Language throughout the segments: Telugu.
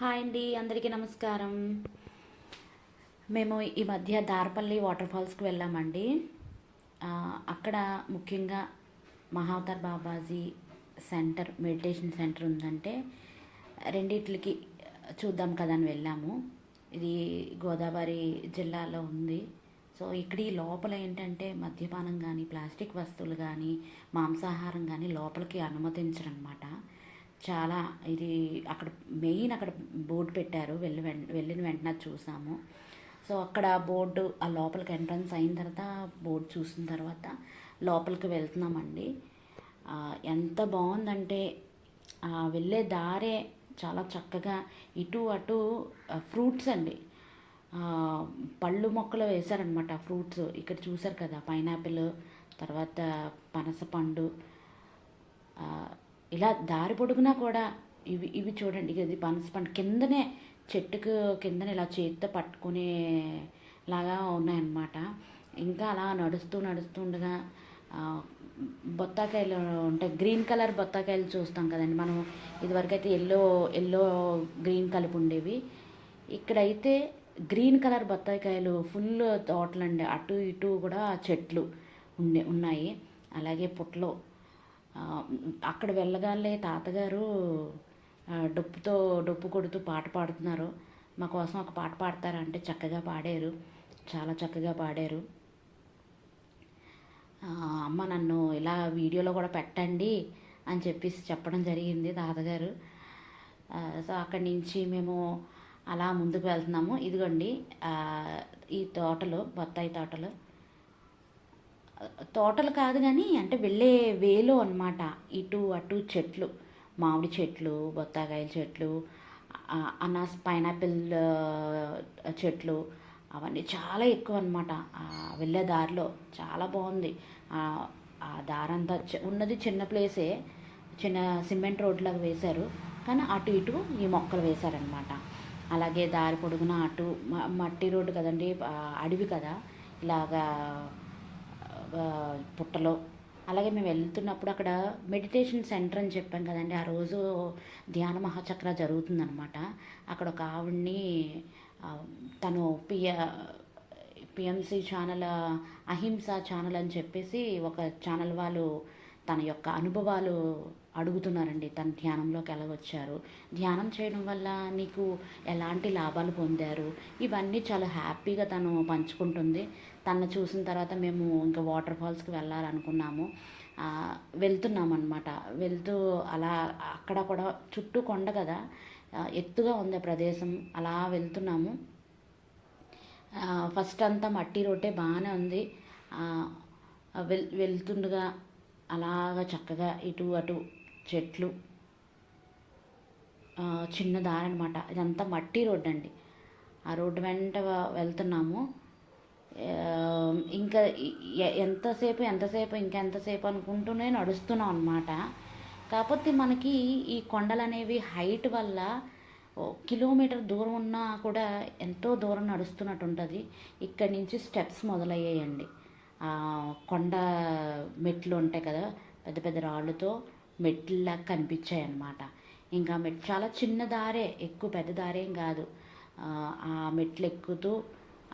హాయ్ అండి, అందరికీ నమస్కారం. మేము ఈ మధ్య దారపల్లి వాటర్ ఫాల్స్కి వెళ్ళామండి. అక్కడ ముఖ్యంగా Mahavatar Babaji centre, meditation centre ఉందంటే రెండిట్లకి చూద్దాం కదా అని వెళ్ళాము. ఇది గోదావరి జిల్లాలో ఉంది. సో ఇక్కడ ఈ లోపల ఏంటంటే మద్యపానం కానీ, ప్లాస్టిక్ వస్తువులు కానీ, మాంసాహారం కానీ లోపలికి అనుమతించరనమాట. చాలా ఇది అక్కడ మెయిన్ అక్కడ బోర్డు పెట్టారు. వెళ్ళిన వెంటనే చూసాము. సో అక్కడ బోర్డు ఆ లోపలికి ఎంట్రన్స్ అయిన తర్వాత బోర్డు చూసిన తర్వాత లోపలికి వెళ్తున్నామండి. ఎంత బాగుందంటే వెళ్ళే దారే చాలా చక్కగా ఇటు అటు ఫ్రూట్స్ అండి, పళ్ళు మొక్కలు వేశారనమాట. ఫ్రూట్స్ ఇక్కడ చూసారు కదా, పైనాపిల్, తర్వాత పనస పండు, ఇలా దారి పొడుగునా కూడా ఇవి ఇవి చూడండి. ఇది పనస పండు కిందనే, చెట్టుకు కిందనే ఇలా చేతితో పట్టుకునే లాగా ఉన్నాయన్నమాట. ఇంకా అలా నడుస్తుండగా బొత్తాకాయలు ఉంటాయి, గ్రీన్ కలర్ బొత్తాకాయలు చూస్తాం కదండి మనం. ఇదివరకైతే ఎల్లో ఎల్లో గ్రీన్ కలిపి ఉండేవి. ఇక్కడైతే గ్రీన్ కలర్ బత్తాయికాయలు ఫుల్ తోటలండి. అటు ఇటు కూడా చెట్లు ఉన్నాయి. అలాగే పుట్టలో అక్కడ వెళ్ళగానే తాతగారు డప్పు కొడుతూ పాట పాడుతున్నారు. మా కోసం ఒక పాట పాడతారంటే చక్కగా పాడారు, చాలా చక్కగా పాడారు. అమ్మ నన్ను ఇలా వీడియోలో కూడా పెట్టండి అని చెప్పేసి చెప్పడం జరిగింది తాతగారు. సో అక్కడి నుంచి మేము అలా ముందుకు వెళ్తున్నాము. ఇదిగోండి ఈ తోటలు, బత్తాయి తోటలు కాదు కానీ అంటే వెళ్ళే వేలో అనమాట. ఇటు అటు చెట్లు, మామిడి చెట్లు, బొత్తాకాయల చెట్లు, అనాస్ పైనాపిల్ చెట్లు, అవన్నీ చాలా ఎక్కువ అనమాట. వెళ్ళే దారిలో చాలా బాగుంది. ఆ దారంతా ఉన్నది చిన్న ప్లేసే, చిన్న సిమెంట్ రోడ్లాగా వేశారు, కానీ అటు ఇటు ఈ మొక్కలు వేశారనమాట. అలాగే దారి పొడుగున అటు మట్టి రోడ్డు కదండి, అడవి కదా, ఇలాగా పుట్టలో. అలాగే మేము వెళ్తున్నప్పుడు అక్కడ మెడిటేషన్ సెంటర్ అని చెప్పాం కదండి, ఆ రోజు ధ్యాన మహాచక్ర జరుగుతుందనమాట. అక్కడ ఒక ఆవిడ్ని తను పిఎంసి ఛానల్, అహింస ఛానల్ అని చెప్పేసి ఒక ఛానల్ వాళ్ళు తన యొక్క అనుభవాలు అడుగుతున్నారండి. తన ధ్యానంలోకి ఎలా వచ్చారు, ధ్యానం చేయడం వల్ల నీకు ఎలాంటి లాభాలు పొందారు, ఇవన్నీ చాలా హ్యాపీగా తను పంచుకుంటుంది. తను చూసిన తర్వాత మేము ఇంకా వాటర్ ఫాల్స్కి వెళ్ళాలనుకున్నాము. వెళ్తున్నాం అనమాట. వెళ్తూ అలా అక్కడ కూడా చుట్టూ కొండ కదా, ఎత్తుగా ఉంది ప్రదేశం. అలా వెళ్తున్నాము. ఫస్ట్ అంతా మట్టి రోడ్డే బాగానే ఉంది. వెళ్తుండగా అలాగా చక్కగా ఇటు అటు చెట్లు, చిన్న దారి అనమాట. ఇదంతా మట్టి రోడ్డు అండి. ఆ రోడ్డు వెంట వెళ్తున్నాము. ఇంకా ఇంకెంతసేపు అనుకుంటూనే నడుస్తున్నాం అనమాట. కాకపోతే మనకి ఈ కొండలు అనేవి హైట్ వల్ల కిలోమీటర్ దూరం ఉన్నా కూడా ఎంతో దూరం నడుస్తున్నట్టు ఉంటుంది. ఇక్కడి నుంచి స్టెప్స్ మొదలయ్యాయండి. కొండ మెట్లు ఉంటాయి కదా, పెద్ద పెద్ద రాళ్ళతో మెట్లలాగా కనిపించాయి అన్నమాట. ఇంకా చాలా చిన్న దారే, ఎక్కువ పెద్ద దారేం కాదు. ఆ మెట్లు ఎక్కుతూ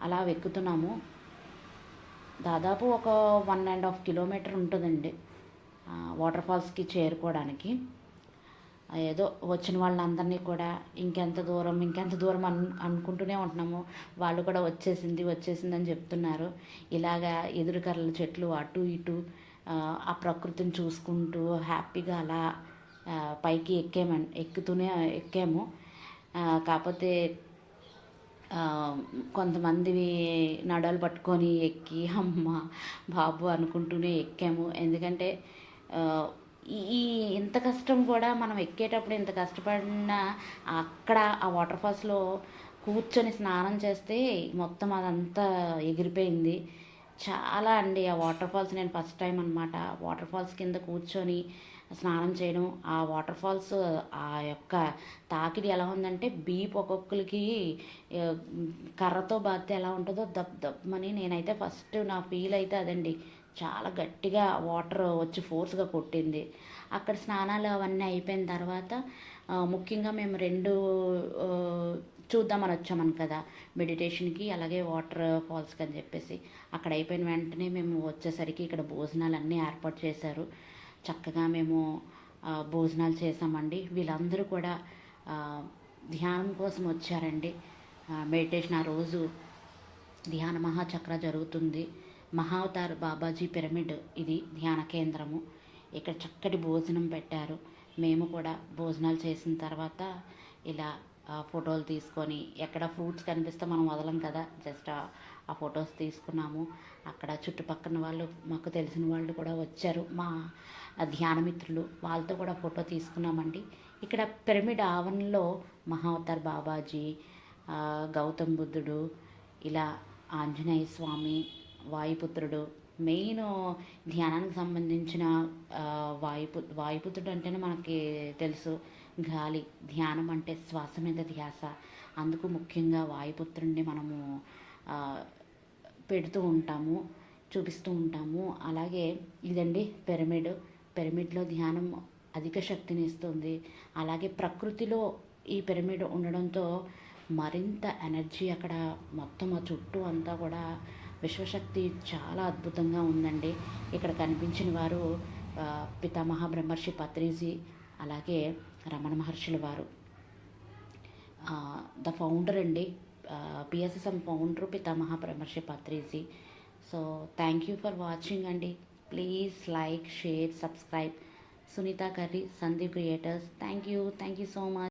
అలా ఎక్కుతున్నాము. దాదాపు ఒక 1.5 కిలోమీటర్ ఉంటుందండి వాటర్ ఫాల్స్కి చేరుకోవడానికి. ఏదో వచ్చిన వాళ్ళందరినీ కూడా ఇంకెంత దూరం అనుకుంటూనే ఉంటున్నాము. వాళ్ళు కూడా వచ్చేసిందని చెప్తున్నారు. ఇలాగా ఎదురు కర్రల చెట్లు అటు ఇటు ఆ ప్రకృతిని చూసుకుంటూ హ్యాపీగా అలా పైకి ఎక్కాము. కాకపోతే కొంతమంది నడలు పట్టుకొని ఎక్కి అమ్మ బాబు అనుకుంటూనే ఎక్కాము. ఎందుకంటే ఈ ఇంత కష్టం కూడా మనం ఎక్కేటప్పుడు ఇంత కష్టపడినా అక్కడ ఆ వాటర్ ఫాల్స్లో కూర్చొని స్నానం చేస్తే మొత్తం అదంతా ఎగిరిపోయింది. చాలా అండి ఆ వాటర్ ఫాల్స్, నేను ఫస్ట్ టైం అనమాట వాటర్ ఫాల్స్ కింద కూర్చొని స్నానం చేయడం. ఆ వాటర్ ఫాల్స్ ఆ యొక్క తాకిడి ఎలా ఉందంటే బీప్ ఒక్కొక్కరికి కర్రతో బాధితే ఎలా ఉంటుందో దబ్బమని, నేనైతే ఫస్ట్ నా ఫీల్ అయితే అదండి. చాలా గట్టిగా వాటర్ వచ్చి ఫోర్స్గా కొట్టింది. అక్కడ స్నానాలు అవన్నీ అయిపోయిన తర్వాత ముఖ్యంగా మేము రెండు ఆ, చూద్దామని వచ్చామని కదా, మెడిటేషన్కి అలాగే వాటర్ ఫాల్స్కి అని చెప్పేసి. అక్కడ అయిపోయిన వెంటనే మేము వచ్చేసరికి ఇక్కడ భోజనాలు అన్నీ ఏర్పాటు చేశారు. చక్కగా మేము భోజనాలు చేసామండి. వీళ్ళందరూ కూడా ఆ, ధ్యానం కోసం వచ్చారండి. మెడిటేషన్ ఆ రోజు ధ్యాన మహాచక్ర జరుగుతుంది. మహావతార్ బాబాజీ పిరమిడ్ ఇది ధ్యాన కేంద్రము. ఇక్కడ చక్కటి భోజనం పెట్టారు. మేము కూడా భోజనాలు చేసిన తర్వాత ఇలా ఫోటోలు తీసుకొని, ఎక్కడ ఫ్రూట్స్ కనిపిస్తే మనం వదలం కదా, జస్ట్ ఆ ఫొటోస్ తీసుకున్నాము. అక్కడ చుట్టుపక్కల వాళ్ళు, మాకు తెలిసిన వాళ్ళు కూడా వచ్చారు, మా ధ్యాన మిత్రులు, వాళ్ళతో కూడా ఫోటో తీసుకున్నామండి. ఇక్కడ పిరమిడ్ ఆవరణలో మహావతార్ బాబాజీ, గౌతమ్ బుద్ధుడు, ఇలా ఆంజనేయ స్వామి, వాయుపుత్రుడు, మెయిన్ ధ్యానానికి సంబంధించిన వాయుపుత్రుడు అంటేనే మనకి తెలుసు, గాలి. ధ్యానం అంటే శ్వాస మీద ధ్యాస. అందుకు ముఖ్యంగా వాయుపుత్రుడిని మనము ఆ, పెడుతూ ఉంటాము, చూపిస్తూ ఉంటాము. అలాగే ఇదండి పిరమిడ్. పిరమిడ్లో ధ్యానం అధిక శక్తిని ఇస్తుంది. అలాగే ప్రకృతిలో ఈ పిరమిడ్ ఉండడంతో మరింత ఎనర్జీ అక్కడ మొత్తం ఆ చుట్టూ అంతా కూడా విశ్వశక్తి చాలా అద్భుతంగా ఉందండి. ఇక్కడ కనిపించిన వారు పితామహ బ్రహ్మర్షి పత్రిజీ, అలాగే రమణ మహర్షుల వారు, ద ఫౌండర్ అండి, పిఎస్ఎస్ఎం ఫౌండర్ పితామహ Brahmarshi Patriji. So thank you for watching అండి. Please like, share, subscribe. Sunitha Karri, Sandeep creators. Thank you so much.